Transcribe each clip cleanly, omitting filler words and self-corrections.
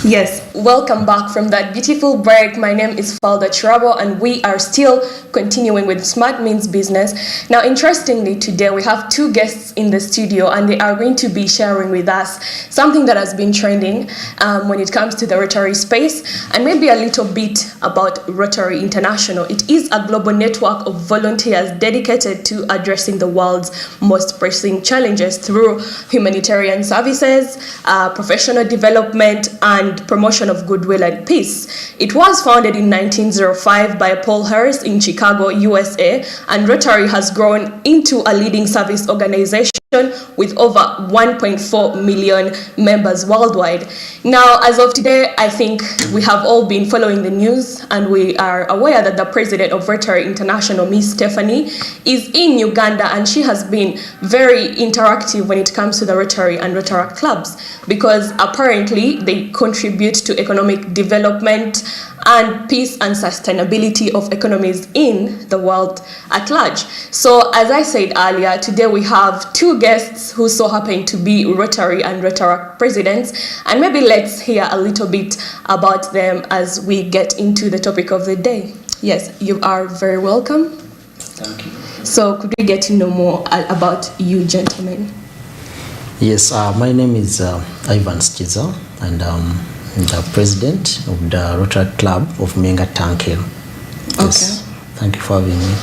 Yes, welcome back from that beautiful break. My name is Falda Chirabo and we are still continuing with Smart Means Business. Now, interestingly, today we have two guests in the studio and they are going to be sharing with us something that has been trending when it comes to the Rotary space, and maybe a little bit about Rotary International. It is a global network of volunteers dedicated to addressing the world's most pressing challenges through humanitarian services, professional development, and promotion of goodwill and peace. It was founded in 1905 by Paul Harris in Chicago, USA, and Rotary has grown into a leading service organization with over 1.4 million members worldwide. Now, as of today, I think we have all been following the news and we are aware that the president of Rotary International, Miss Stephanie, is in Uganda, and she has been very interactive when it comes to the Rotary and Rotaract clubs, because apparently they contribute to economic development and peace and sustainability of economies in the world at large. So as I said earlier, today we have two guests who so happen to be Rotary and Rotaract presidents, and maybe let's hear a little bit about them as we get into the topic of the day. Yes, you are very welcome. Thank you. So could we get to know more about you gentlemen? Yes, my name is Ivan Skiza, and the president of the Rotary Club of Menga Tankil. Yes. Okay. Thank you for having me.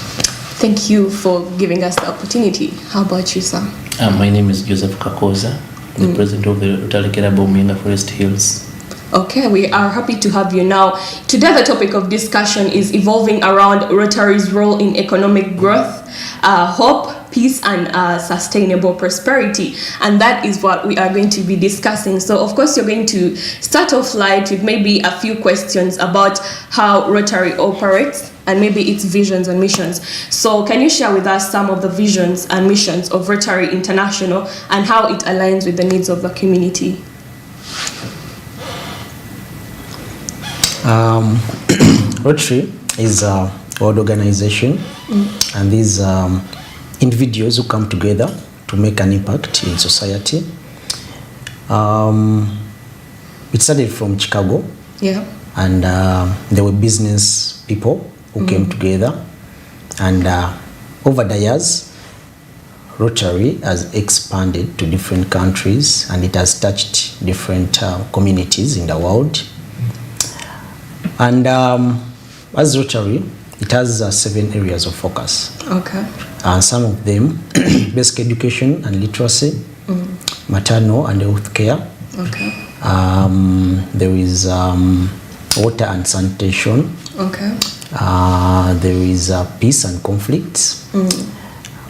Thank you for giving us the opportunity. How about you, sir? My name is Joseph Kakoza, the president of the Rotary Club of Menga Forest Hills. Okay, we are happy to have you now. Today the topic of discussion is evolving around Rotary's role in economic growth, hope, peace, and sustainable prosperity, and that is what we are going to be discussing. So of course you're going to start off light with maybe a few questions about how Rotary operates and maybe its visions and missions. So can you share with us some of the visions and missions of Rotary International and how it aligns with the needs of the community? Rotary is a world organization, and these individuals who come together to make an impact in society. It started from Chicago, and there were business people who came together, and over the years Rotary has expanded to different countries and it has touched different communities in the world. And as Rotary, it has 7 areas of focus. Okay. Some of them, basic education and literacy, maternal and health care. Okay. There is water and sanitation. Okay. There is peace and conflicts.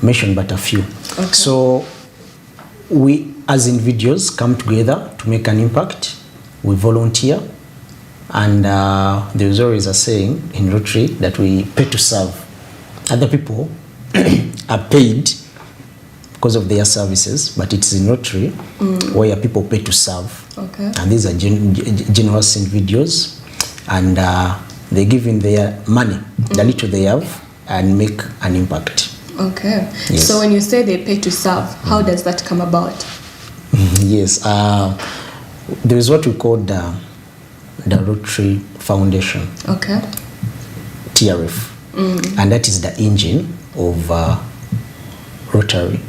Mention but a few. Okay. So we as individuals come together to make an impact. We volunteer. And there's always a saying in Rotary that we pay to serve. Other people are paid because of their services, but it's in Rotary where people pay to serve. Okay. And these are generous individuals, and they give in their money, the little they have, and make an impact. Okay. Yes. So when you say they pay to serve, how does that come about? Yes. There is what we call the Rotary Foundation, Okay. TRF, and that is the engine of Rotary.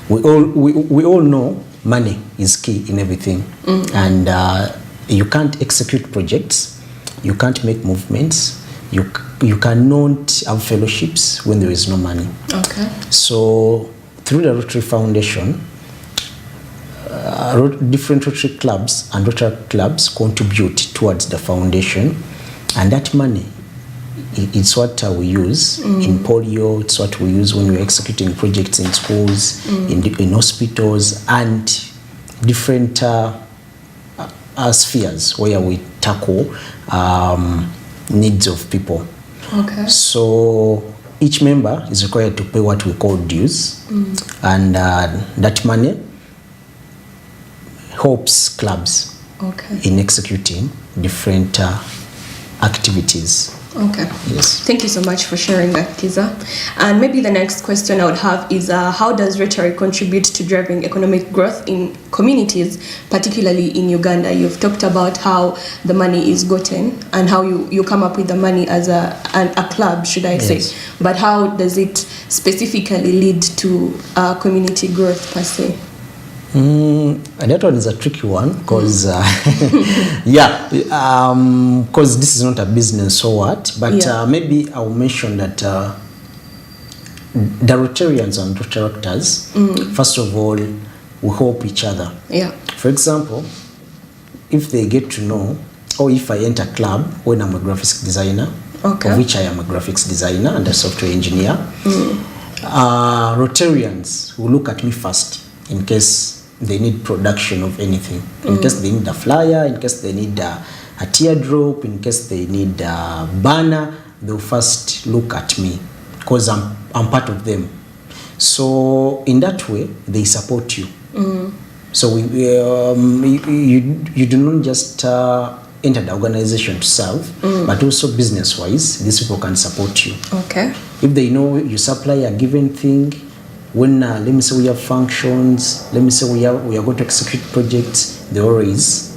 We all know money is key in everything, and you can't execute projects, you can't make movements, you cannot have fellowships when there is no money. Okay. So through the Rotary Foundation, different Rotary clubs and Rotary clubs contribute towards the foundation, and that money, it's what we use in polio, it's what we use when we're executing projects in schools, in hospitals, and different spheres where we tackle needs of people. Okay. So each member is required to pay what we call dues, and that money helps clubs in executing different activities. Okay. Yes. Thank you so much for sharing that, Kiza. And maybe the next question I would have is how does Rotary contribute to driving economic growth in communities, particularly in Uganda? You've talked about how the money is gotten and how you come up with the money as a club, should I say. But how does it specifically lead to community growth per se? That one is a tricky one because because this is not a business or what, but maybe I'll mention that the Rotarians and Rotaractors, first of all, we help each other. For example, if they get to know, or if I enter a club when I'm a graphics designer, of which I am a graphics designer and a software engineer, Rotarians will look at me first in case they need production of anything, in case they need a flyer, in case they need a teardrop, in case they need a banner, they'll first look at me because I'm part of them. So in that way, they support you. So you do not just enter the organization to serve, but also business-wise, these people can support you. If they know you supply a given thing, when let me say we have functions, let me say we are going to execute projects, they always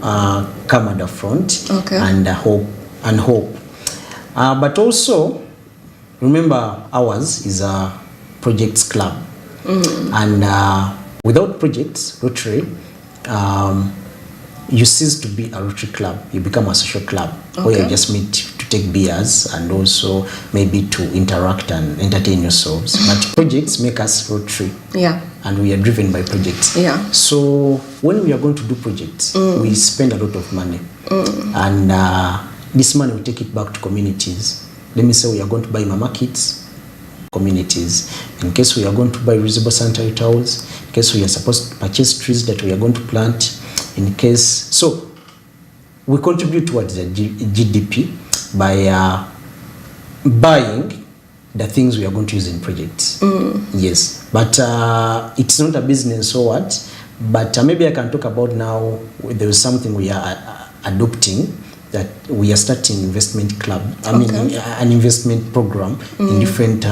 come at the front and hope. But also remember, ours is a projects club, and without projects, Rotary, you cease to be a Rotary club. You become a social club where you just meet to take beers and also maybe to interact and entertain yourselves. But projects make us Rotary, and we are driven by projects. So when we are going to do projects, we spend a lot of money, and this money we take it back to communities. Let me say we are going to buy mama kits, communities. In case we are going to buy reusable sanitary towels, in case we are supposed to purchase trees that we are going to plant, in case, so we contribute towards the GDP by buying the things we are going to use in projects. Yes, but it's not a business or what, but maybe I can talk about now, there is something we are adopting, that we are starting investment club, an investment program in different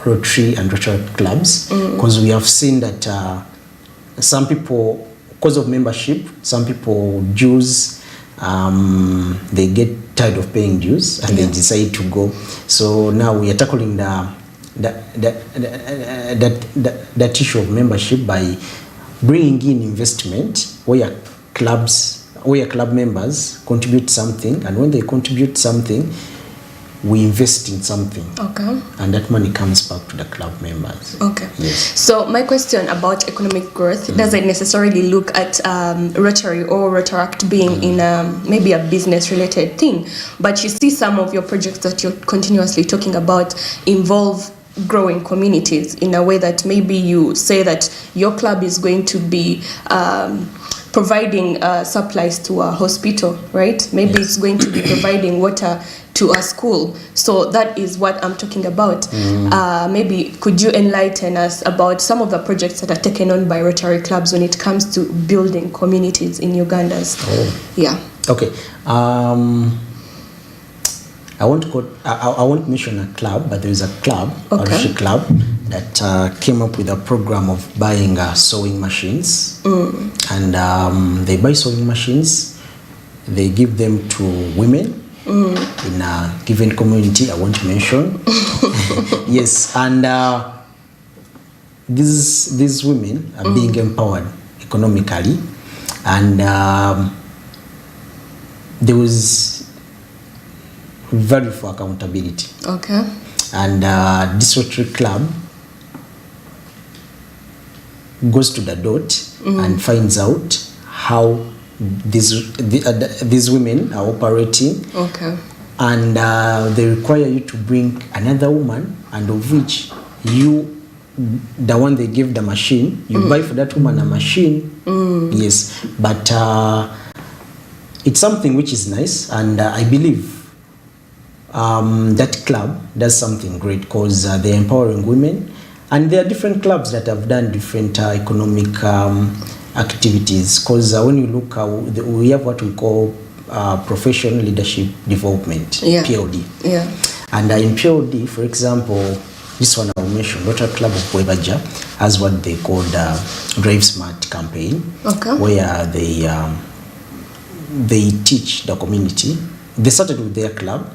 Rotary and Rotary clubs, because we have seen that some people, because of membership, some people dues, they get tired of paying dues and they decide to go. So now we are tackling that issue of membership by bringing in investment where club members contribute something, and when they contribute something, we invest in something, and that money comes back to the club members. Yes. So my question about economic growth doesn't necessarily look at Rotary or Rotaract being in maybe a business related thing, but you see some of your projects that you're continuously talking about involve growing communities in a way that maybe you say that your club is going to be providing supplies to a hospital, right? Maybe it's going to be providing water to a school. So that is what I'm talking about. Maybe could you enlighten us about some of the projects that are taken on by Rotary clubs when it comes to building communities in Uganda? Okay. I won't mention a club, but there is a club, a Rotary club, that came up with a program of buying sewing machines, and they buy sewing machines, they give them to women in a given community I won't mention. Yes, and these women are being empowered economically, and there was value for accountability. And this Rotary club goes to the dot and finds out how these women are operating. And they require you to bring another woman, and of which you, the one they give the machine, you buy for that woman a machine. Yes, but it's something which is nice, and I believe that club does something great because they're empowering women, and there are different clubs that have done different economic activities, because when you look, we have what we call Professional Leadership Development, Yeah. PLD. Yeah. And in PLD, for example, this one I will mention, Rotary Club of Bwebaja has what they call the Drive Smart campaign, Okay. where they teach the community. They started with their club,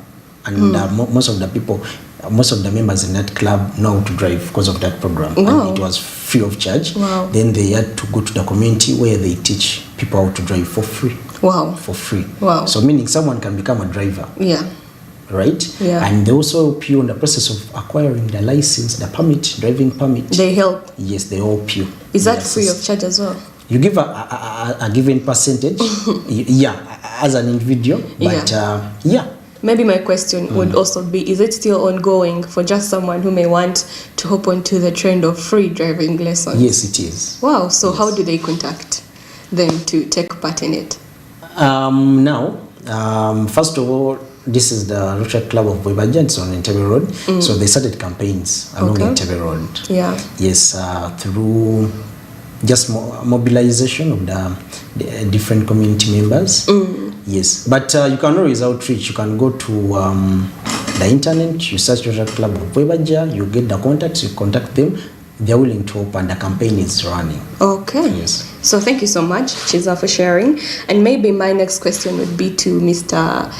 and most of the people, most of the members in that club know how to drive because of that program. Wow. And it was free of charge. Wow. Then they had to go to the community where they teach people how to drive for free. Wow. For free. Wow. So meaning someone can become a driver. Yeah. Right? Yeah. And they also help you in the process of acquiring the license, the permit, driving permit. They help. Yes, they help you. Is that Yes. free of charge as well? You give a given percentage, yeah, as an individual, but yeah. Maybe my question would also be, is it still ongoing for just someone who may want to hop onto the trend of free driving lessons? Yes, it is. Wow, so how do they contact them to take part in it? Now, first of all, this is the Rotary Club of Bwebaja, it's on Entebbe Road. So they started campaigns along Entebbe Road. Yeah. Yes, through just mobilization of the different community members. Yes, but you can always outreach. You can go to the internet, you search Rotary Club of Bwebaja, you get the contacts, you contact them. They're willing to help, and the campaign is running. Okay. Yes. So thank you so much, Chiza, for sharing. And maybe my next question would be to Mr.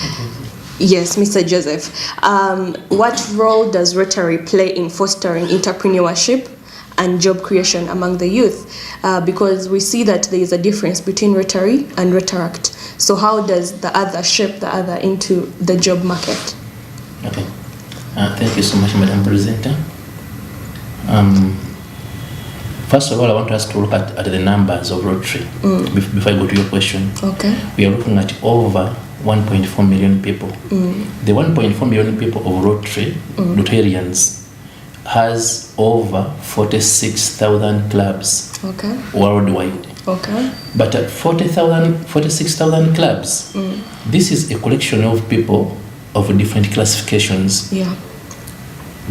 Yes, Mr. Joseph. What role does Rotary play in fostering entrepreneurship and job creation among the youth? Because we see that there is a difference between Rotary and Rotaract. So how does the other shape the other into the job market? Okay. Thank you so much, Madam Presenter. First of all, I want us to look at the numbers of Rotary before I go to your question. Okay. We are looking at over 1.4 million people. The 1.4 million people of Rotary, Rotarians, has over 46,000 clubs worldwide. Okay. But at 46,000 clubs, this is a collection of people of different classifications,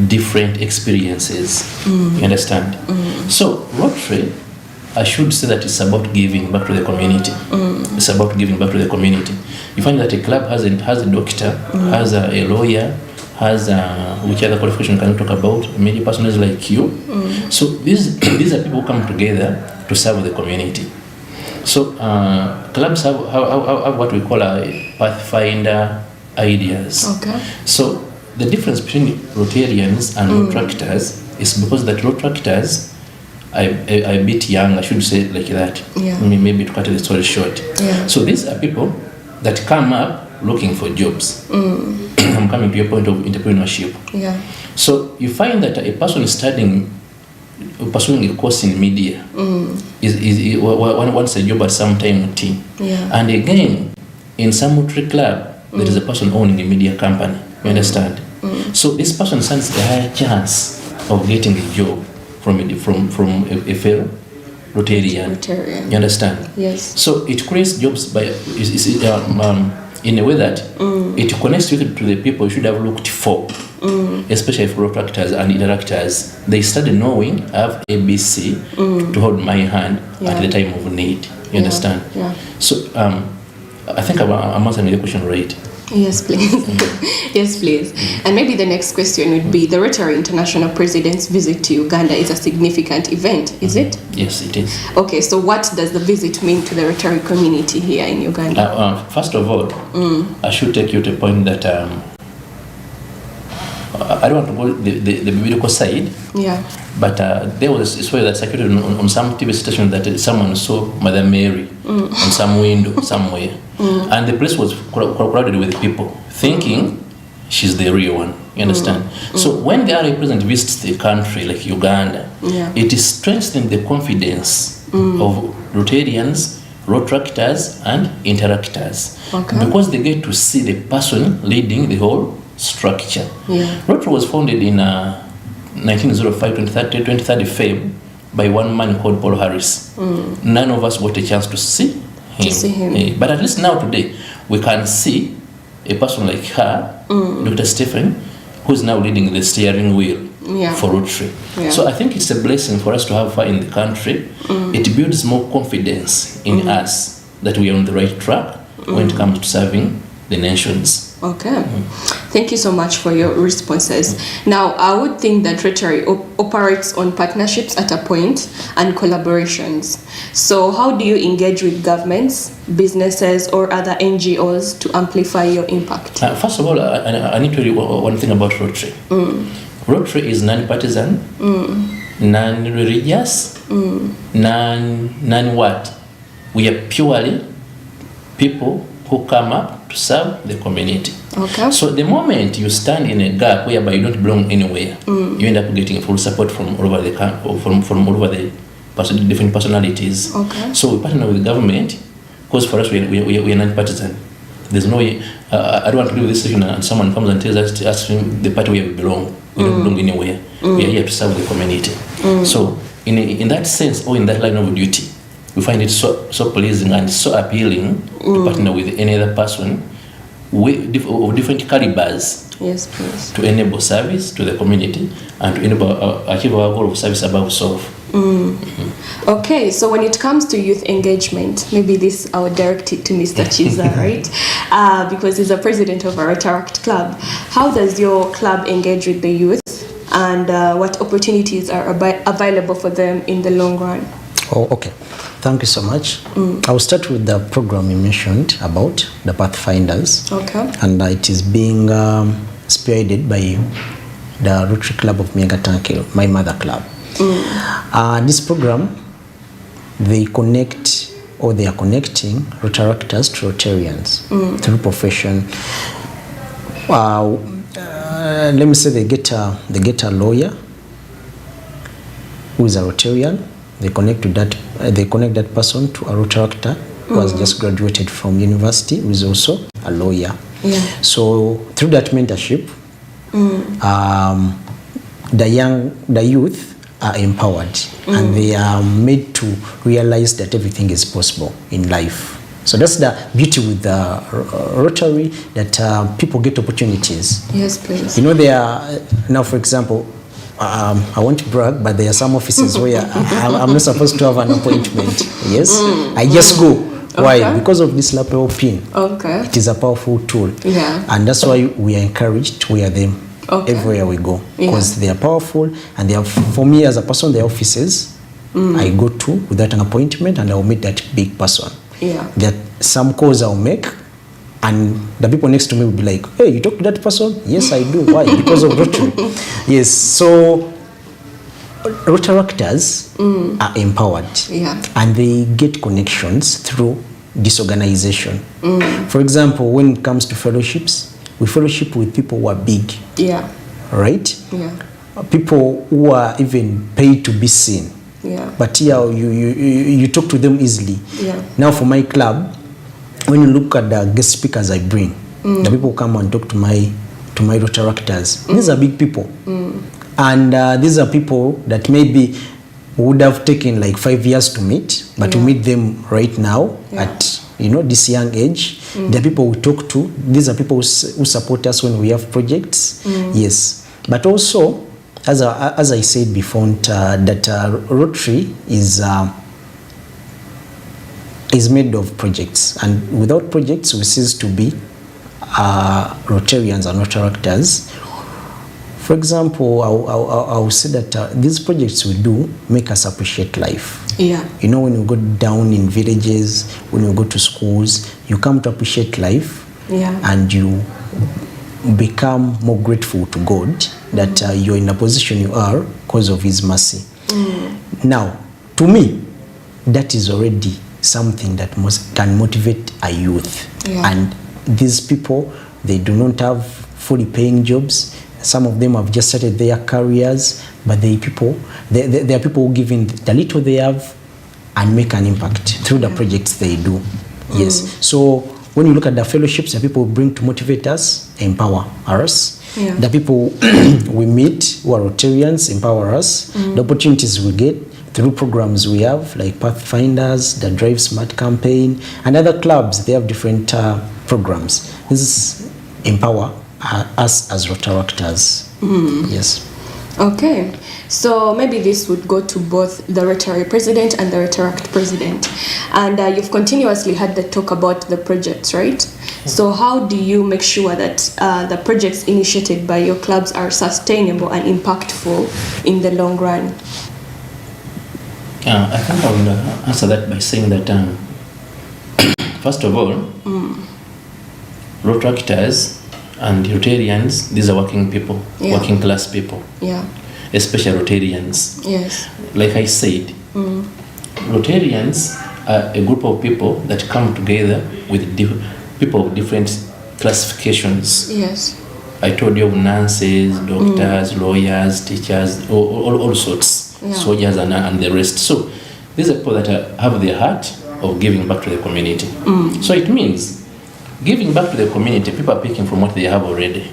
different experiences. You understand? So Rotary, I should say that it's about giving back to the community. It's about giving back to the community. You find that a club has a doctor, has a lawyer, has which other qualification can you talk about? Many persons like you. So these are people who come together to serve the community. So clubs have what we call a pathfinder ideas. Okay. So the difference between Rotarians and Rotaractors is because that Rotaractors are a bit young, I should say like that. Yeah. Maybe to cut the story short. Yeah. So these are people that come up looking for jobs. I'm coming to your point of entrepreneurship. Yeah. So you find that a person pursuing a course in media is wants a job at some time. Yeah. And again, in some Rotary club, there is a person owning a media company. You understand? So this person stands a higher chance of getting a job from a fellow Rotarian. You understand? Yes. So it creates jobs by in a way that it connects you to the people you should have looked for, especially for Rotaractors and Interactors. They started knowing I have ABC to hold my hand at the time of need. You understand? Yeah. So I think I'm answering your question right. Yes, please. Yes, please. And maybe the next question would be, the Rotary International President's visit to Uganda is a significant event, is it? Yes, it is. Okay, so what does the visit mean to the Rotary community here in Uganda? First of all, I should take you to a point that I don't want to go the biblical side. Yeah. But there was a story that circulated on some TV station that someone saw Mother Mary on some window somewhere. And the place was crowded with people, thinking she's the real one. You understand? So when the RA president visits the country like Uganda, it is strengthening the confidence of Rotarians, Rotaractors, and Interactors. Okay. Because they get to see the person leading the whole structure. Yeah. Rotary was founded in 1905, 23rd Feb, by one man called Paul Harris. None of us got a chance to see him. But at least now today, we can see a person like her, Dr. Stephen, who's now leading the steering wheel for Rotary. Yeah. So I think it's a blessing for us to have her in the country. It builds more confidence in us that we are on the right track. when it comes to serving the nations. Okay. Thank you so much for your responses. Now, I would think that Rotary operates on partnerships at a point and collaborations. So how do you engage with governments, businesses, or other NGOs to amplify your impact? First of all, I need to tell you one thing about Rotary. Rotary is non-partisan, non-religious, non-what. We are purely people who come up to serve the community. Okay. So the moment you stand in a gap whereby you don't belong anywhere, you end up getting full support from all over the from all over the different personalities. Okay. So we partner with the government because for us we are non-partisan. There's no way. I don't want to leave this session and someone comes and tells us to ask the party where we belong. We don't belong anywhere. We are here to serve the community. So in that sense, or in that line of duty, we find it so pleasing and so appealing to partner with any other person of different calibers. Yes, please. To enable service to the community and to enable achieve our goal of service above self. Okay, so when it comes to youth engagement, maybe this I would direct it to Mr. Chiza, right? Because he's the president of our Rotaract Club. How does your club engage with the youth, and what opportunities are available for them in the long run? Oh, okay. Thank you so much. I'll start with the program you mentioned about the Pathfinders. Okay. And it is being spearheaded by the Rotary Club of Miagatanki, my mother club. This program, they are connecting Rotaractors to Rotarians through profession. Let me say they get a lawyer who is a Rotarian. They connect that person to a Rotaractor who has just graduated from university, who is also a lawyer. Yeah. So through that mentorship, the youth are empowered and they are made to realize that everything is possible in life. So that's the beauty with the Rotary, that people get opportunities. Yes, please. You know, there are now, for example, I want to brag, but there are some offices where I'm not supposed to have an appointment. Yes, I just go. Why? Okay. Because of this lapel pin. Okay. It is a powerful tool. Yeah. And that's why we are encouraged to wear them everywhere we go, because they are powerful, and they are, for me as a person, the offices I go to without an appointment, and I will meet that big person. Yeah. That some calls I'll make, and the people next to me will be like, hey, you talk to that person? Yes, I do. Why? Because of Rotary. Yes, so Rotaractors are empowered, and they get connections through this organization. For example, when it comes to fellowships, we fellowship with people who are big, right? People who are even paid to be seen. But here you talk to them easily. Now for my club, when you look at the guest speakers I bring, the people who come and talk to my Rotaractors, these are big people. And these are people that maybe would have taken like 5 years to meet, but to meet them right now at this young age, the people we talk to, these are people who support us when we have projects. Yes, but also, as I said before, that Rotary is made of projects, and without projects we cease to be Rotarians and Rotaractors. For example, I will say that these projects we do make us appreciate life. You know, when you go down in villages, when you go to schools, you come to appreciate life, and you become more grateful to God that you're in a position you are because of His mercy. Now, to me, that is already something that can motivate a youth. And these people, they do not have fully paying jobs. Some of them have just started their careers, but they are people who give in the little they have and make an impact through the projects they do. Yes. So when you look at the fellowships that people bring to motivate us, empower us. The people we meet who are Rotarians empower us. The opportunities we get through programs we have, like Pathfinders, the Drive Smart campaign, and other clubs, they have different programs. This is empower us as Rotaractors. Yes. Okay, so maybe this would go to both the Rotary president and the Rotaract president. And you've continuously had the talk about the projects, right? So how do you make sure that the projects initiated by your clubs are sustainable and impactful in the long run? I think I will answer that by saying that, first of all, Rotaractors and Rotarians, these are working people, working class people, especially Rotarians. Yes. Like I said, Rotarians are a group of people that come together with people of different classifications. Yes. I told you nurses, doctors, lawyers, teachers, all sorts, soldiers and the rest. So these are people that have the heart of giving back to the community. So it means giving back to the community, people are picking from what they have already.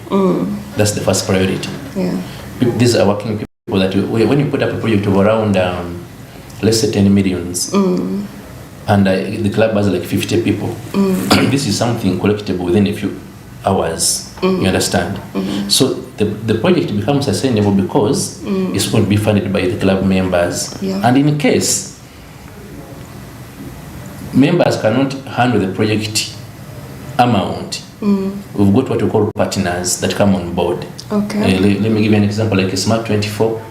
That's the first priority. Yeah. These are working people that when you put up a project of around, let's say 10 millions, and the club has like 50 people, this is something collectible within a few hours. You understand? So the project becomes sustainable because it's going to be funded by the club members. And in case members cannot handle the project amount, we've got what we call partners that come on board. Okay. Let me give you an example. Like a Smart 24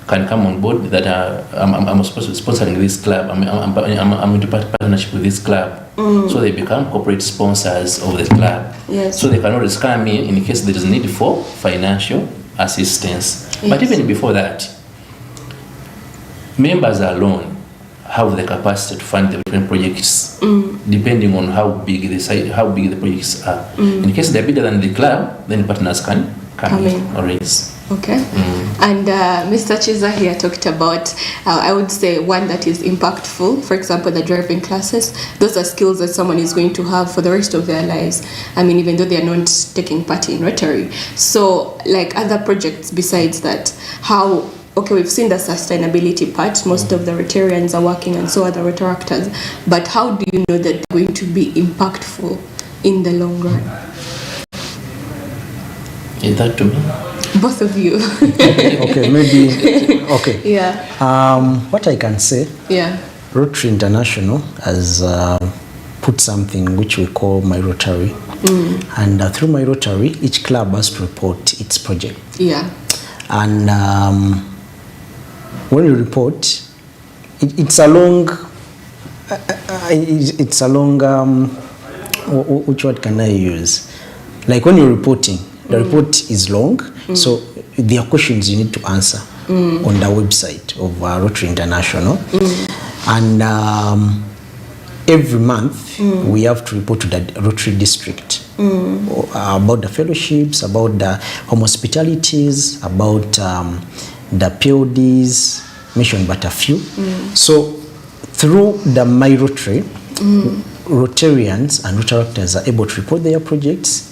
can come on board that I'm supposed to be sponsoring this club. I'm into partnership with this club. So they become corporate sponsors of the club. Yes. So they can always come in case there is need for financial assistance. Yes. But even before that, members alone have the capacity to fund the different projects, depending on how big the projects are. In case they're bigger than the club, then partners can come in or raise. Okay. And Mr. Chiza here talked about, I would say, one that is impactful. For example, the driving classes. Those are skills that someone is going to have for the rest of their lives. I mean, even though they are not taking part in Rotary. So, like other projects besides that, okay, we've seen the sustainability part. Most of the Rotarians are working and so are the Rotaractors. But how do you know that they're going to be impactful in the long run? Is that to me? Both of you. Okay, maybe. Okay. Yeah. What I can say, Rotary International has put something which we call My Rotary. And through My Rotary, each club has to report its project. Yeah. And when you report, it's a long, which word can I use? Like when you're reporting, the report is long, so there are questions you need to answer on the website of Rotary International. And every month we have to report to the Rotary district about the fellowships, about the home hospitalities, about the PODs, mentioned but a few. So through the My Rotary, Rotarians and Rotaractors are able to report their projects.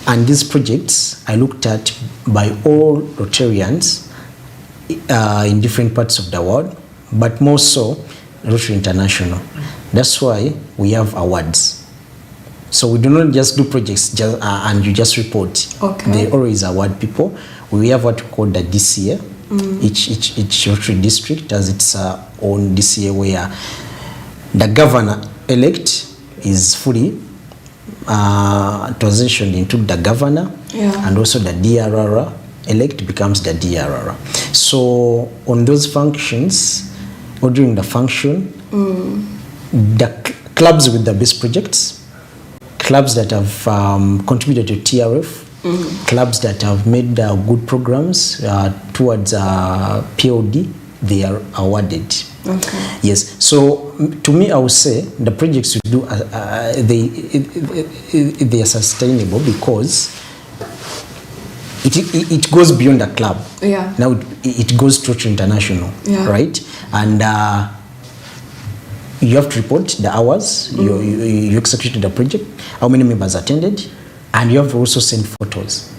And these projects are looked at by all Rotarians in different parts of the world, but more so Rotary International. That's why we have awards. So we do not just do projects and you just report. Okay. They always award people. We have what we call the DCA. Each Rotary district has its own DCA where the governor-elect is fully transitioned into the governor, and also the DRR elect becomes the DRR. So on those functions, or during the function, the clubs with the best projects, clubs that have contributed to TRF, clubs that have made good programs towards POD, they are awarded. Okay. Yes. So to me, I would say the projects we do, they are sustainable because it goes beyond the club. Yeah. Now it goes to Rotary International, right? And you have to report the hours you executed the project, how many members attended, and you have to also send photos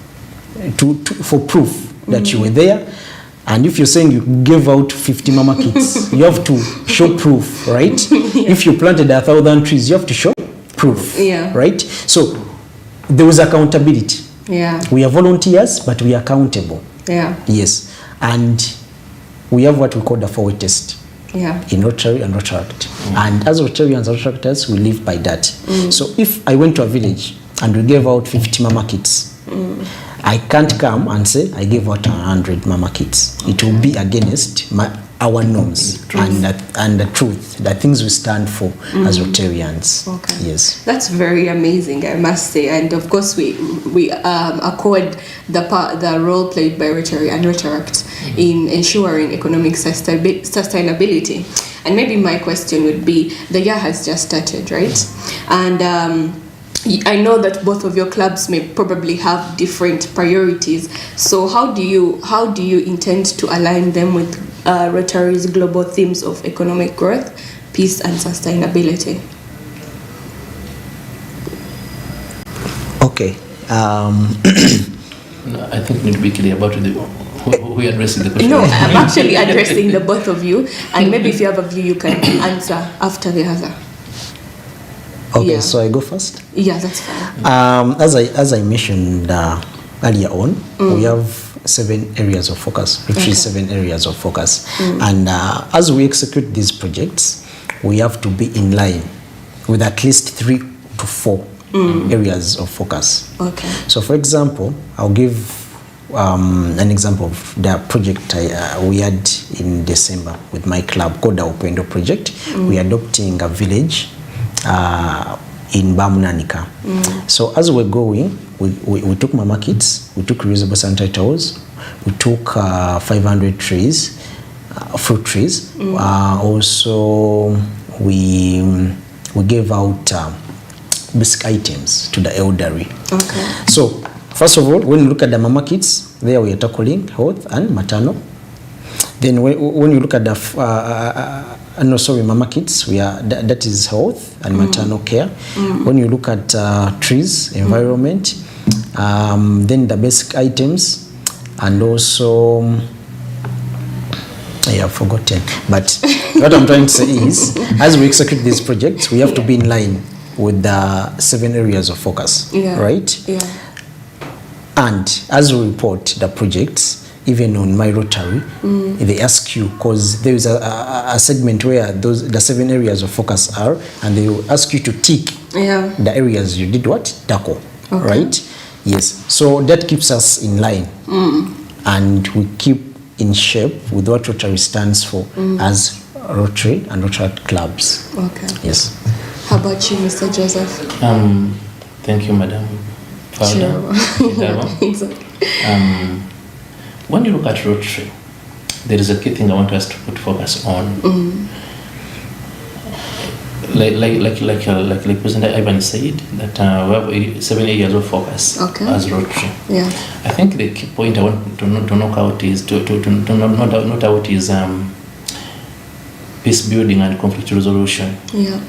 for proof that you were there. And if you're saying you gave out 50 mama kits, you have to show proof, right? If you planted 1,000 trees, you have to show proof, right? So there was accountability. Yeah. We are volunteers, but we are accountable. Yeah. Yes. And we have what we call the 4-way test. Yeah. In Rotary and Rotaract. And as Rotarians and Rotaractors, we live by that. So if I went to a village and we gave out 50 mama kits, I can't come and say I gave out 100 mama kits. It will be against our norms and the truth, the things we stand for as Rotarians. Okay. Yes. That's very amazing, I must say. And of course, we accord the role played by Rotary and Rotaract in ensuring economic sustainability. And maybe my question would be, the year has just started, right? And I know that both of your clubs may probably have different priorities. So how do you intend to align them with Rotary's global themes of economic growth, peace, and sustainability? Okay. No, I think we need to be clear about who are addressing the question. No, I'm actually addressing the both of you, and maybe if you have a view, you can answer after the other. Okay, Yeah. so I go first. Yeah, that's fine. As I mentioned earlier on, we have 7 areas of focus, which is 7 areas of focus. And as we execute these projects, we have to be in line with at least 3 to 4 areas of focus. Okay. So for example, I'll give an example of the project we had in December with my club called the Upendo Project. We are adopting a village in Bamunanika. So as we're going, we took mama kits, we took reusable sanitary towels, we took 500 trees, fruit trees. Also, we gave out basic items to the elderly. Okay. So first of all, when you look at the mama kits, there we are tackling health and maternal. Then when you look at the mama kits, that is health and maternal care. When you look at trees, environment, then the basic items, and also I have forgotten. But what I'm trying to say is, as we execute these projects, we have to be in line with the 7 areas of focus, right? Yeah. And as we report the projects, even on my Rotary, they ask you, because there is a segment where the 7 areas of focus are, and they will ask you to tick the areas you did what? Tackle, right? Yes. So that keeps us in line, and we keep in shape with what Rotary stands for as Rotary and Rotary clubs. Okay. Yes. How about you, Mr. Joseph? Thank you, Madam Founder. Exactly. When you look at Rotary, there is a key thing I want us to put focus on. Like President Ivan said, that we have 7 areas of focus as Rotary. Yeah. I think the key point I want to knock out is to note out is peace building and conflict resolution. Yeah.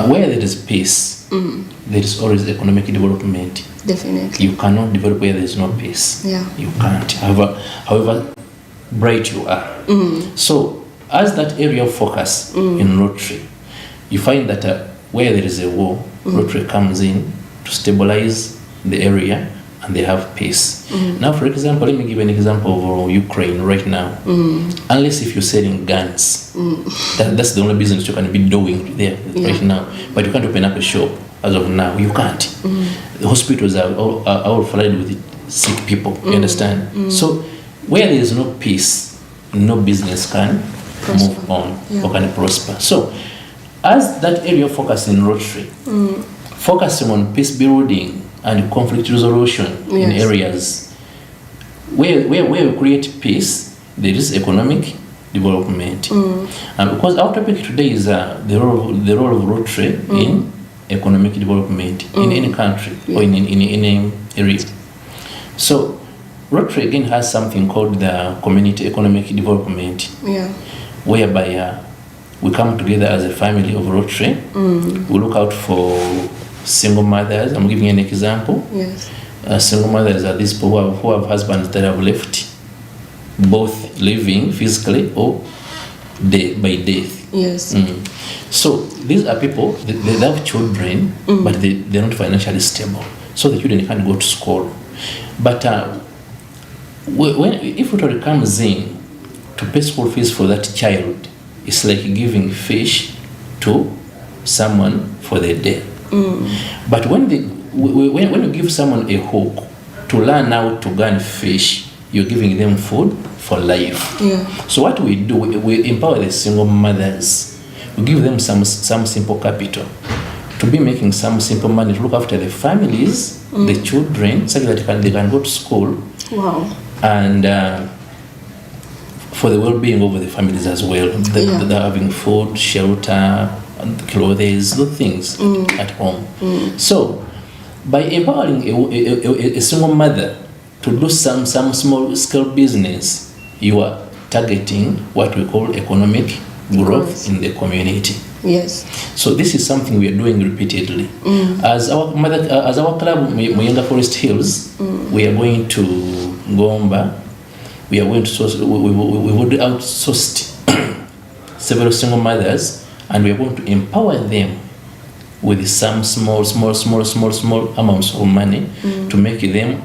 Where there is peace, there is always economic development. Definitely. You cannot develop where there is no peace. Yeah. You can't. However bright you are. So, as that area of focus in Rotary, you find that where there is a war, Rotary comes in to stabilize the area, and they have peace. Now, for example, let me give an example of Ukraine right now. Unless if you're selling guns, that's the only business you can be doing there right now. But you can't open up a shop as of now. You can't. The hospitals are all flooded with sick people. You understand? So where there is no peace, no business can move on or can prosper. So as that area of focus in Rotary, focusing on peace building and conflict resolution in areas where we create peace, there is economic development. And because our topic today is the role of Rotary in economic development in any country or in any area. So Rotary again has something called the community economic development, whereby we come together as a family of Rotary. We look out for single mothers. I'm giving an example. Yes. Single mothers are these people who have husbands that have left, both living physically or by death. Yes. So these are people, they have children, but they're not financially stable. So the children can't go to school. But if Rotary comes in to pay school fees for that child, it's like giving fish to someone for the day. But when you give someone a hook to learn how to gun fish, you're giving them food for life. Yeah. So what we do, we empower the single mothers. We give them some simple capital to be making some simple money to look after the families, the children, so that they can go to school. Wow. And for the well-being of the families as well. They're having food, shelter, clothes, those things at home. So by empowering a single mother to do some small-scale business, you are targeting what we call economic growth in the community. Yes. So this is something we are doing repeatedly. As our club, Muyenga Forest Hills, we are going to Gomba. We are going to source. We would outsourced several single mothers, and we are going to empower them with some small amounts of money to make them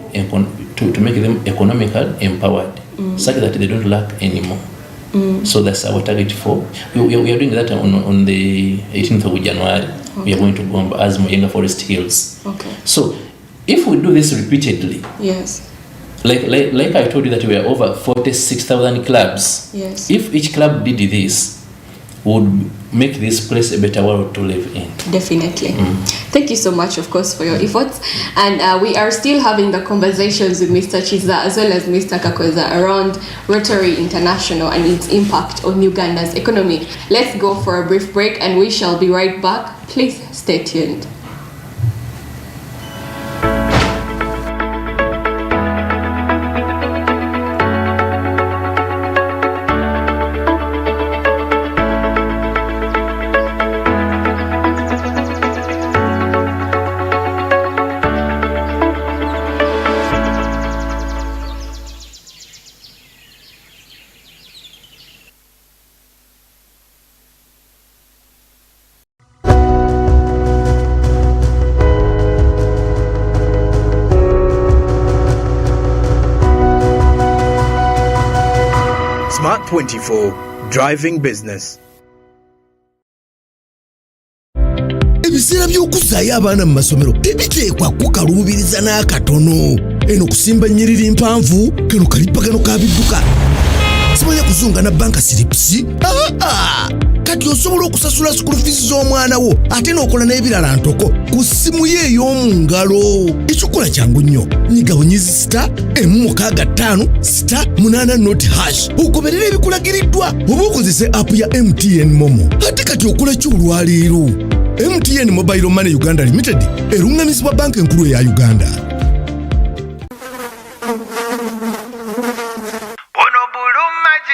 economically empowered, such that they don't lack anymore. So that's our target for. We are doing that on the 18th of January. Okay. We are going to go as Muyenga Forest Hills. Okay. So if we do this repeatedly, yes, like I told you that we are over 46,000 clubs. Yes. If each club did this, would make this place a better world to live in. Definitely. Thank you so much, of course, for your efforts. And we are still having the conversations with Mr. Chiza as well as Mr. Kakweza around Rotary International and its impact on Uganda's economy. Let's go for a brief break and we shall be right back. Please stay tuned. Smart 24, driving business. Ebiseera by'okuzaayo abaana mu masomero tebiteekwa kukaluubiriza n'akatono. Eno kusimba nnyiriri mpanvu kano kalipagano ka bidduka. Simanya kuzunga na banka siripsi. Kati osobola okusasula school fees z'omwana wo ate n'okola n'ebirala ntoko ku ssimu ye ey'omu ngalo. Ekikola kyangu nnyo. Nyiga bunyizi *165*8 ogoberera ebikulagiriddwa oba okozese app ya MTN Momo. Ate kati okola ki olwaleero? MTN Mobile Money Uganda Limited erungamizibwa banka enkulu eya Uganda.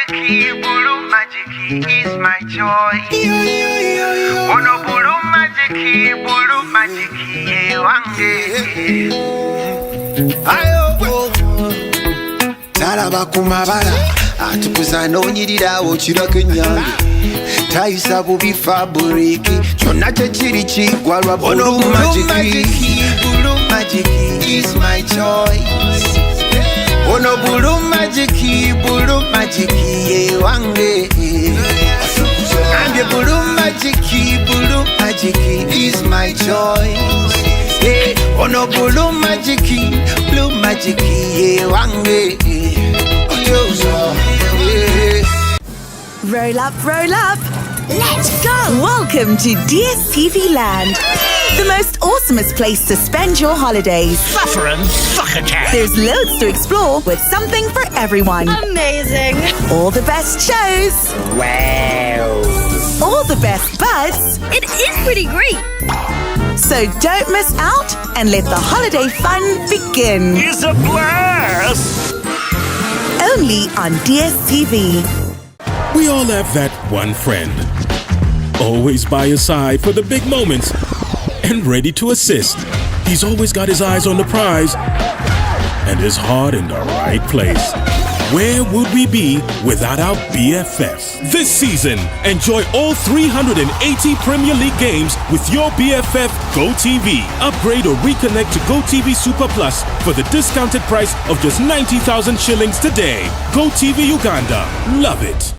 Blue magic is my joy. Ono blue magic wange. Ayo Talaba kumabala atukuza nonyirirawo kirako enyange tayisa bubi fabriki kyonna tekiri kigwa lwa blue magic is my choice. Ono blue magic ye wange. And the blue magic is my choice. Hey, ono blue magic ye wange. Roll up, let's go! Welcome to DSTV Land, the most awesomest place to spend your holidays. Suffer and succotash. There's loads to explore with something for everyone. Amazing. All the best shows. Wow. All the best buds. It is pretty great. So don't miss out and let the holiday fun begin. It's a blast. Only on DSTV. We all have that one friend, always by your side for the big moments and ready to assist. He's always got his eyes on the prize and his heart in the right place. Where would we be without our BFFs? This season, enjoy all 380 Premier League games with your BFF GoTV. Upgrade or reconnect to GoTV Super Plus for the discounted price of just 90,000 shillings today. GoTV Uganda. Love it.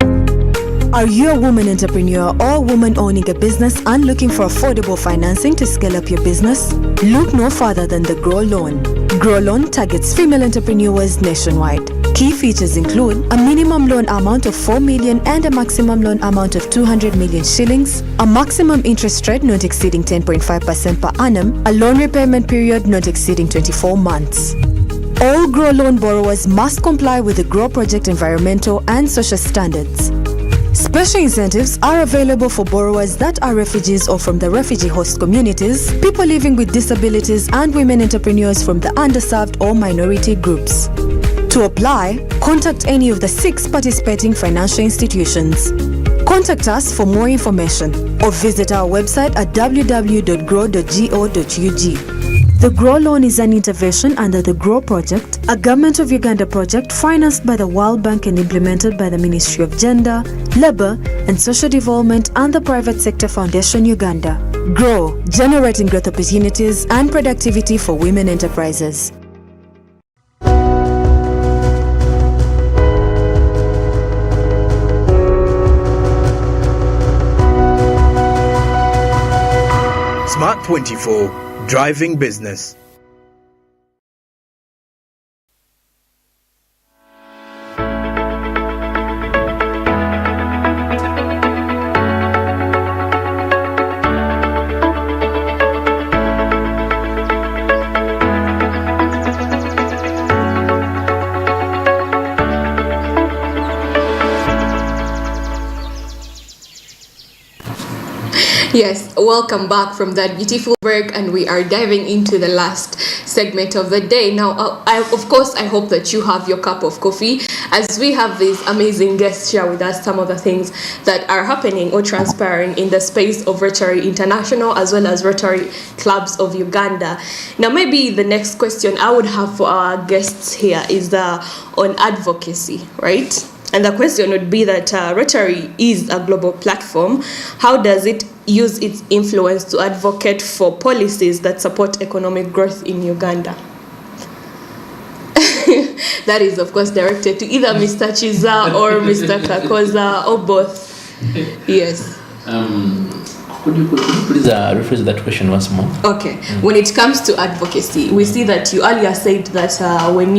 Are you a woman entrepreneur or a woman owning a business and looking for affordable financing to scale up your business? Look no further than the Grow Loan. Grow Loan targets female entrepreneurs nationwide. Key features include a minimum loan amount of 4 million and a maximum loan amount of 200 million shillings, a maximum interest rate not exceeding 10.5% per annum, a loan repayment period not exceeding 24 months. All Grow Loan borrowers must comply with the Grow Project environmental and social standards. Special incentives are available for borrowers that are refugees or from the refugee host communities, people living with disabilities, and women entrepreneurs from the underserved or minority groups. To apply, contact any of the 6 participating financial institutions. Contact us for more information or visit our website at www.grow.go.ug. The Grow Loan is an intervention under the Grow Project, a Government of Uganda project financed by the World Bank and implemented by the Ministry of Gender, Labour and Social Development and the Private Sector Foundation Uganda. Grow, generating growth opportunities and productivity for women enterprises. Smart 24, driving business. Yes, welcome back from that beautiful break, and we are diving into the last segment of the day. Now, I hope that you have your cup of coffee as we have these amazing guests share with us some of the things that are happening or transpiring in the space of Rotary International as well as Rotary Clubs of Uganda. Now, maybe the next question I would have for our guests here is on advocacy, right? And the question would be that Rotary is a global platform. How does it use its influence to advocate for policies that support economic growth in Uganda? That is, of course, directed to either Mr. Chiza or Mr. Kakoza or both. Yes. Could you please rephrase that question once more? Okay. When it comes to advocacy, we see that you earlier said that when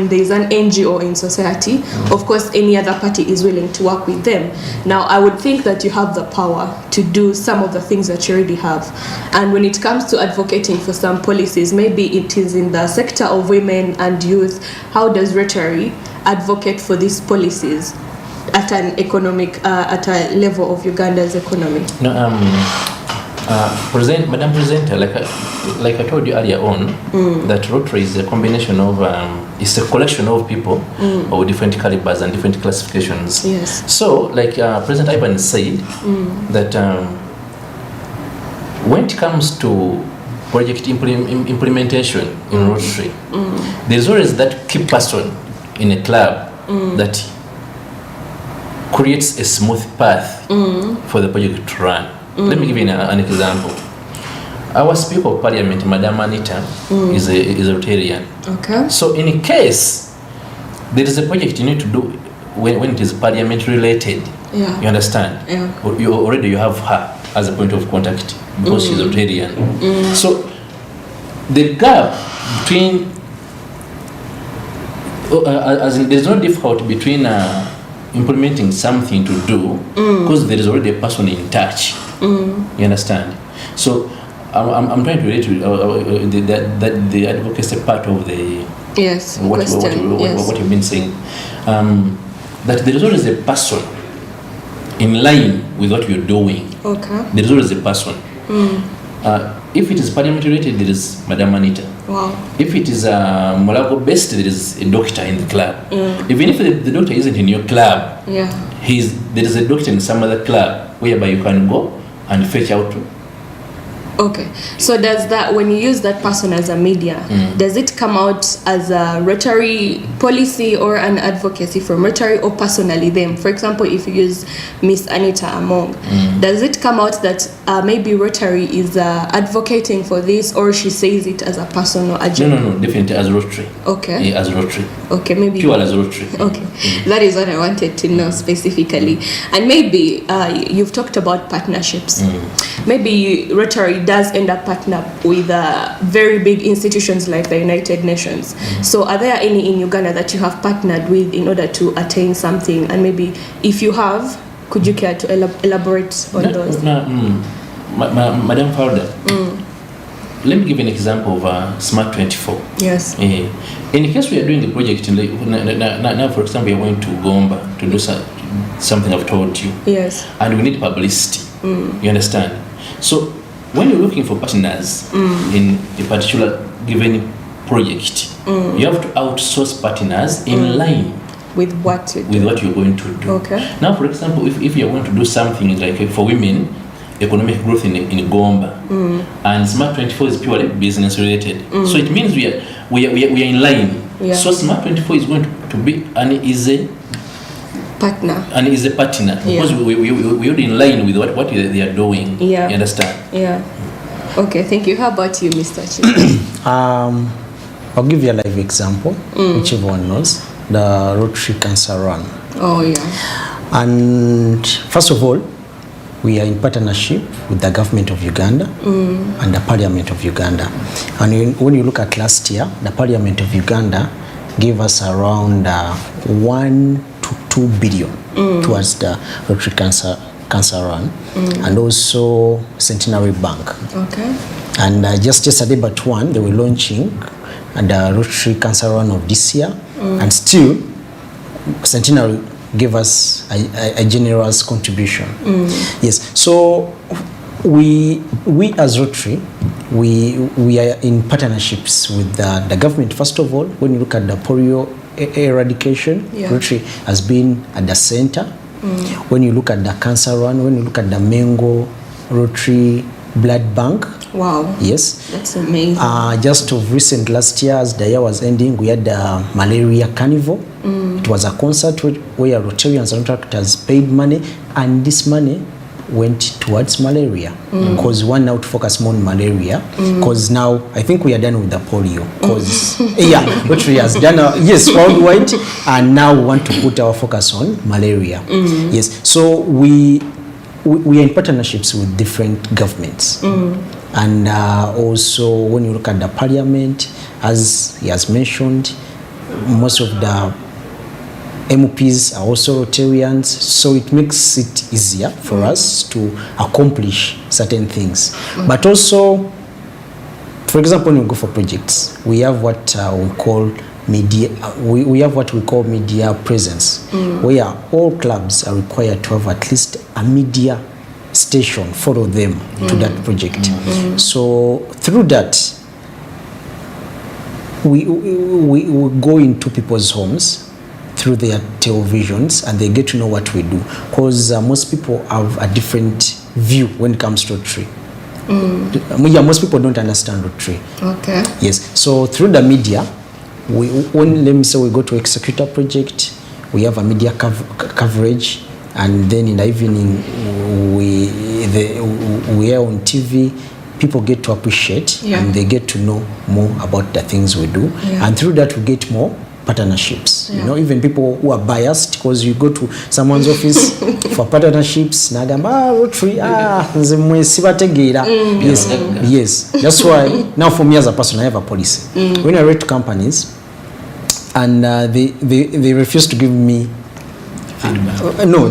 there is an NGO in society, of course, any other party is willing to work with them. Now, I would think that you have the power to do some of the things that you already have. And when it comes to advocating for some policies, maybe it is in the sector of women and youth, how does Rotary advocate for these policies at an economic, at a level of Uganda's economy? No, Madam Presenter, like I told you earlier on, that Rotary is a combination of, it's a collection of people of different calibers and different classifications. Yes. So, like President Ivan said, that when it comes to project implementation in Rotary, there's always that key person in a club that creates a smooth path for the project to run. Let me give you an example. Our Speaker of Parliament, Madam Anita, is a Rotarian. Okay. So in case there is a project you need to do when it is Parliament related, you understand? Yeah. You have her as a point of contact because she's a Rotarian. So the gap between, as in, there's no difficulty between implementing something to do because there is already a person in touch. You understand? So I'm trying to relate to that the advocacy part of the what you've been saying, that there is always a person in line with what you're doing. Okay. There is always a person. If it is parliament related, there is Madam Anita. Wow. If it is Molago based, there is a doctor in the club. Even if the doctor isn't in your club, there is a doctor in some other club whereby you can go and fetch out. Okay, so does that, when you use that person as a media, does it come out as a Rotary policy or an advocacy from Rotary, or personally them? For example, if you use Miss Anita Among, does it come out that maybe Rotary is advocating for this, or she says it as a personal agenda? No, definitely as Rotary. Okay. Yeah, as Rotary. Okay, maybe. Pure as Rotary. Okay, that is what I wanted to know specifically. And maybe you've talked about partnerships. Maybe Rotary does end up partner with very big institutions like the United Nations. So are there any in Uganda that you have partnered with in order to attain something? And maybe if you have, could you care to elaborate on those? Madam Founder, let me give an example of Smart 24. Yes. In case we are doing the project, now for example, we are going to Gomba to do something I've told you. Yes. And we need publicity. You understand? So when you're looking for partners in a particular given project, you have to outsource partners in line with what you're going to do. Okay. Now, for example, if you're going to do something like for women, economic growth in Gomba, and Smart 24 is purely business related. So it means we are in line. Yeah. So Smart 24 is going to be is a partner. And is a partner because we're in line with what they are doing. Yeah. You understand? Yeah. Okay, thank you. How about you, Mr. Chief? I'll give you a live example, which everyone knows, the Rotary Cancer Run. Oh, yeah. And first of all, we are in partnership with the government of Uganda and the Parliament of Uganda. And when you look at last year, the Parliament of Uganda gave us around 1 to 2 billion towards the Rotary Cancer Run, and also Centenary Bank. Okay. And just yesterday, but one, they were launching the Rotary Cancer Run of this year, and still Centenary gave us a generous contribution. Yes, so we as Rotary, we are in partnerships with the government. First of all, when you look at the polio eradication, Rotary has been at the center. When you look at the cancer run, when you look at the Mengo Rotary Blood Bank. Wow. Yes. That's amazing. Just of recent last year, as the year was ending, we had the Malaria Carnival. It was a concert where Rotarians and contractors paid money, and this money went towards malaria, because one now to focus more on malaria, because now I think we are done with the polio, because Rotary has done yes, worldwide, and now we want to put our focus on malaria. Yes, so we are in partnerships with different governments, and also when you look at the Parliament, as he has mentioned, most of the MPs are also Rotarians, so it makes it easier for us to accomplish certain things. But also, for example, when we go for projects, we have what we call media. We have what we call media presence, where all clubs are required to have at least a media station follow them to that project. So through that, we go into people's homes through their televisions, and they get to know what we do, because most people have a different view when it comes to Rotary. Most people don't understand Rotary. Okay. Yes, so through the media, let me say we go to execute a project, we have a media coverage, and then in the evening we are on TV. People get to appreciate and they get to know more about the things we do, and through that we get more partnerships. You know, even people who are biased, because you go to someone's office for partnerships, nagamba Rotary, nze mwe sibategeera. Yes, that's why now for me as a person, I have a policy. When I rate companies and they refuse to give me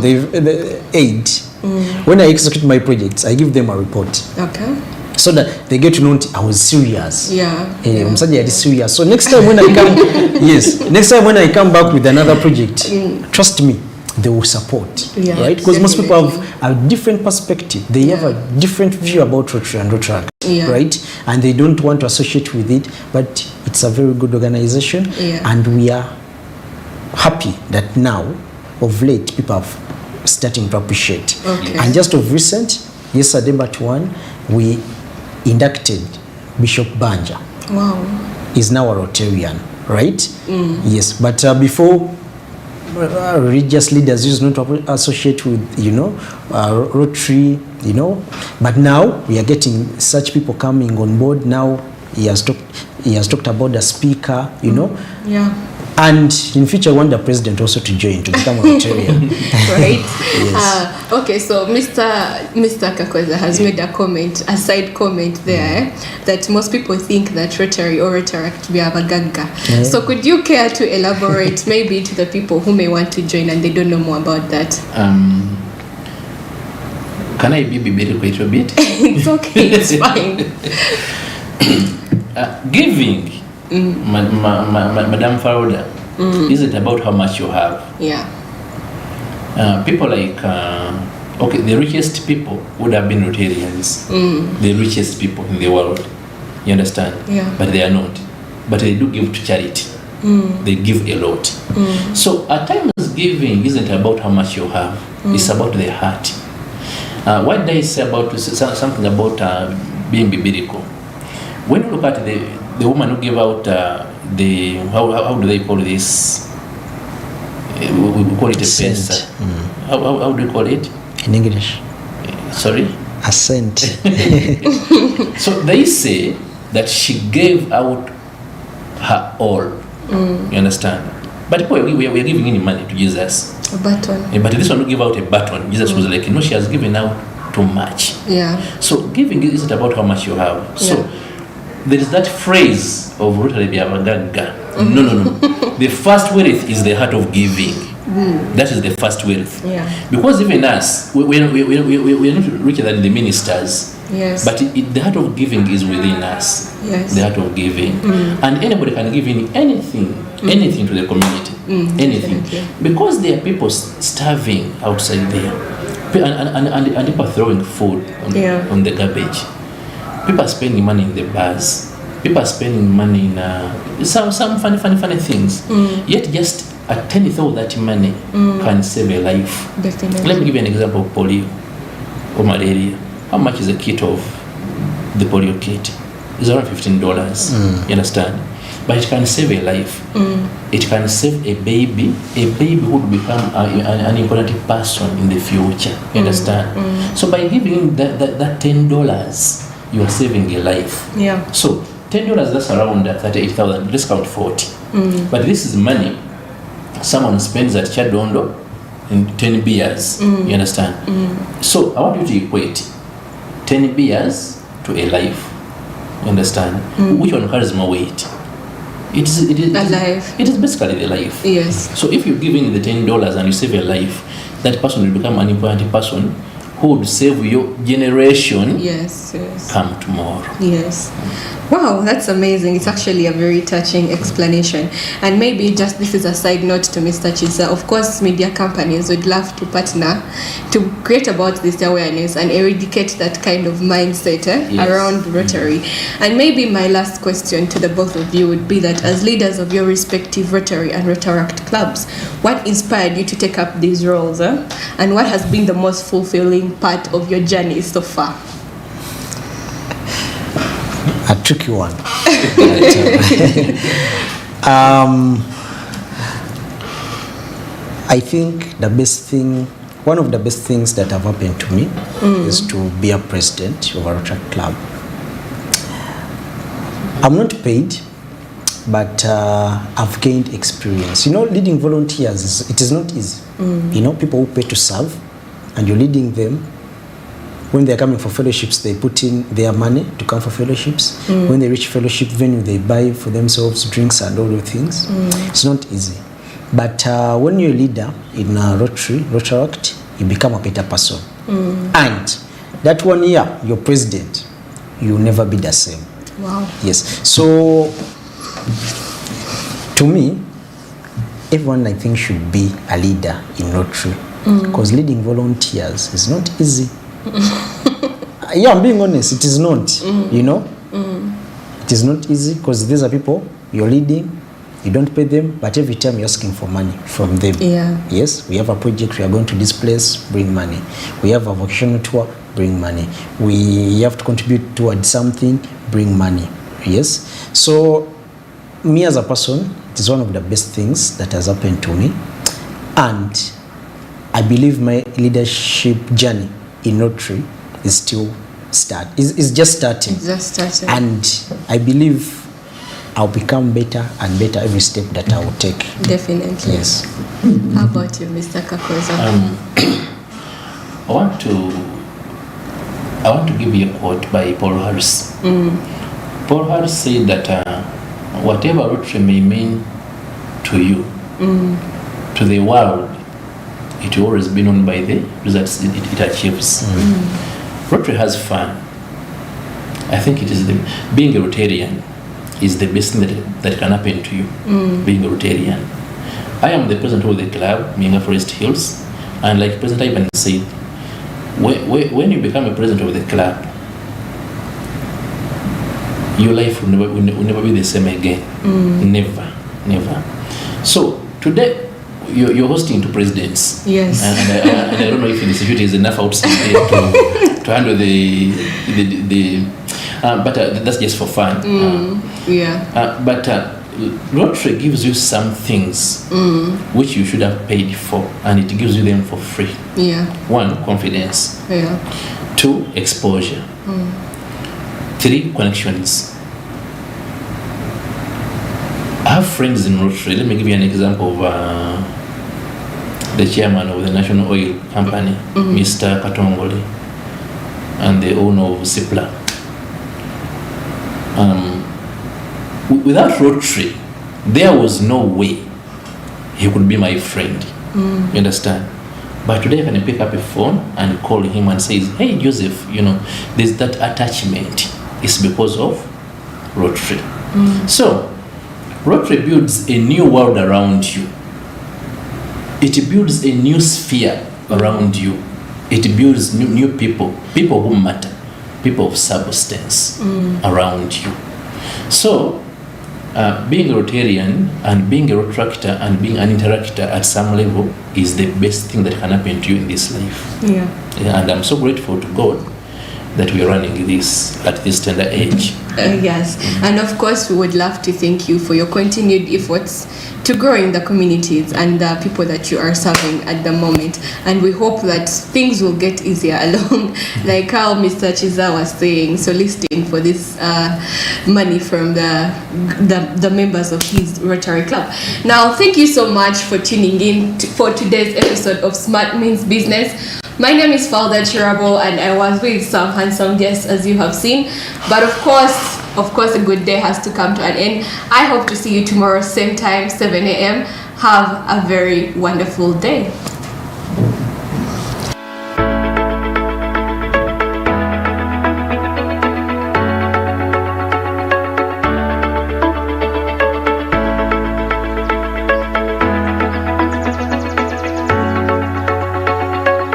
they aid. When I execute my projects, I give them a report. Okay. So that they get to know I was serious. Yeah. Serious. So next time when I come, next time when I come back with another project, trust me, they will support, right? Because most people have a different perspective. They have a different view about Rotary and Rotary, right? And they don't want to associate with it, but it's a very good organization, and we are happy that now, of late, people are starting to appreciate. Okay. And just of recent, yesterday but one, we inducted Bishop Banja. Wow. He's now a Rotarian. right? Yes, but before, religious leaders used not to associate with, Rotary, but now we are getting such people coming on board. Now he has talked about the speaker, Yeah. And in future, I want the president also to join to become a Rotarian. Right. Yes. Okay, so Mr. Kakweza has made a side comment there, that most people think that Rotary or Rotaract we have a ganga. Yeah. So could you care to elaborate maybe to the people who may want to join and they don't know more about that? Can I be biblical a little bit? It's okay, it's fine. Giving, Madam Farouda, isn't about how much you have. Yeah. People like, the richest people would have been Rotarians. The richest people in the world. You understand? Yeah. But they are not. But they do give to charity. They give a lot. So at times giving isn't about how much you have. It's about the heart. What did I say about something about being biblical? When you look at the woman who gave out how do they call this? We call it a pesa. How do you call it in English? Sorry, a cent. So they say that she gave out her all. You understand? But we are giving any money to Jesus. A baton. But this one will give out a baton. Jesus was like, she has given out too much. Yeah. So giving isn't about how much you have. So there is that phrase of Rotary Biavagaga. No. The first wealth is the heart of giving. That is the first wealth. Yeah. Because even us, we are not richer than the ministers. Yes. But the heart of giving is within us. Yes. The heart of giving. And anybody can give in anything to the community. Anything. Definitely. Because there are people starving outside there. And people are throwing food on the garbage. People are spending money in the bars. People are spending money in some funny things. Yet just a tenth of that money can save a life. Definitely. Let me give you an example of polio or malaria. How much is a kit of the polio kit? It's around $15. You understand? But it can save a life. It can save a baby who would become an important person in the future. You understand? So by giving that $10, you are saving a life. Yeah. So $10, that's around 38,000. Let's count 40. But this is money someone spends at Chadondo in 10 beers. You understand? So I want you to equate 10 beers to a life. You understand? Which one carries more weight? It is life. It is basically the life. Yes. So if you give in the $10 and you save a life, that person will become an important person who would save your generation. Yes. Come tomorrow. Yes. Wow, that's amazing. It's actually a very touching explanation. And maybe just this is a side note to Mr. Chisa. Of course, media companies would love to partner to create about this awareness and eradicate that kind of mindset around Rotary. And maybe my last question to the both of you would be that as leaders of your respective Rotary and Rotaract clubs, what inspired you to take up these roles? And what has been the most fulfilling part of your journey so far? A tricky one. I think one of the best things that have happened to me is to be a president of a Rotary club. I'm not paid, but I've gained experience. Leading volunteers, it is not easy. People who pay to serve, and you're leading them. When they're coming for fellowships, they put in their money to come for fellowships. When they reach fellowship venue, they buy for themselves drinks and all those things. It's not easy. But when you're a leader in a Rotaract, you become a better person. And that 1 year, you're president, you'll never be the same. Wow. Yes. So, to me, everyone I think should be a leader in Rotary. Because leading volunteers is not easy. Yeah, I'm being honest, it is not. It is not easy because these are people you're leading, you don't pay them, but every time you're asking for money from them. Yes, we have a project, we are going to this place, bring money. We have a vocational tour, bring money. We have to contribute towards something, bring money. Yes. So me as a person, it is one of the best things that has happened to me, and I believe my leadership journey in Rotary is still is just starting. It's just starting. And I believe I'll become better and better every step that I will take. Definitely. Yes. How about you, Mr. Kakoza? I want to give you a quote by Paul Harris. Paul Harris said that whatever Rotary may mean to you, to the world, it will always be known by the results it achieves. Rotary has fun. I think it is being a Rotarian is the best thing that can happen to you, being a Rotarian. I am the president of the club, Minga Forest Hills, and like President Ivan said, when you become a president of the club, your life will never be the same again. Never. So today, you're hosting 2 presidents. Yes. And I don't know if the security is enough outside there to handle but that's just for fun. But Rotary gives you some things which you should have paid for, and it gives you them for free. 1, confidence. 2, exposure. 3, connections. I have friends in Rotary. Let me give you an example of the chairman of the National Oil Company, Mr. Katongole, and the owner of Cipla. Without Rotary, there was no way he could be my friend. You understand? But today I can pick up a phone and call him and say, hey Joseph, there's that attachment. It's because of Rotary. So Rotary builds a new world around you. It builds a new sphere around you. It builds new people who matter, people of substance around you. So, being a Rotarian and being a Rotaractor and being an interactor at some level is the best thing that can happen to you in this life. And I'm so grateful to God that we are running this at this tender age. Yes, and of course we would love to thank you for your continued efforts to grow in the communities and the people that you are serving at the moment, and we hope that things will get easier along, like how Mr. Chiza was saying, soliciting for this money from the members of his Rotary Club. Now, thank you so much for tuning in for today's episode of Smart Means Business. My name is Falda Chirabo, and I was with some handsome guests, as you have seen. But of course, a good day has to come to an end. I hope to see you tomorrow, same time, 7 a.m. Have a very wonderful day.